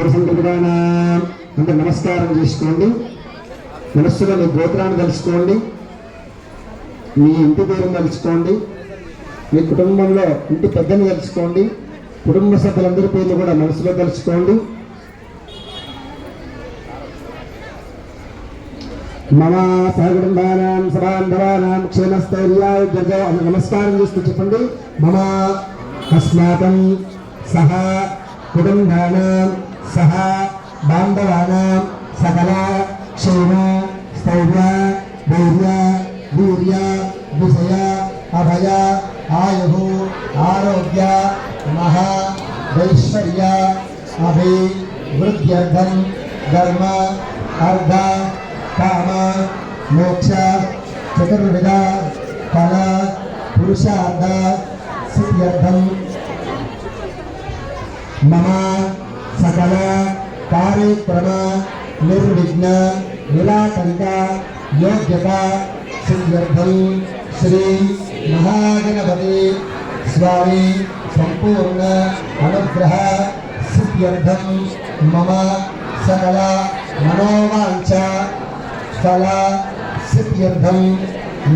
అంటే నమస్కారం చేసుకోండి. మనస్సులో మీ గోత్రాన్ని తెలుసుకోండి, మీ ఇంటి పేరును తెలుసుకోండి, మీ కుటుంబంలో ఇంటి పెద్దను తెలుసుకోండి, కుటుంబ సభ్యులందరి పేర్లు కూడా మనసులో తెలుసుకోండి. మమ సహకుటుంబానాం సబాంధవానాం క్షేమస్థైర్యాయ జగో అని నమస్కారం చేస్తూ చెప్పండి. మమ అస్మాకం సహ కుటుంబానాం సహ బాంధవానాం సకల క్షేమ స్థైర్య ధైర్య వీర్య విజయ అభయ ఆయు ఆరోగ్య మహా వైశ్వర్య అభివృద్ధ్యర్థం ధర్మ అర్ధ కామ మోక్ష చతుర్విధ ఫల పురుషార్థ సిద్ధ్యర్థం మమ సకల కార్యక్రమ నిర్విఘ్న నిరాటంక యోగ్యత సిద్ధ్యర్థం శ్రీ మహాగణపతి స్వామి సంపూర్ణ అనుగ్రహ సిద్ధ్యర్థం మమ సకల మనోవాంఛ ఫల సిద్ధ్యర్థం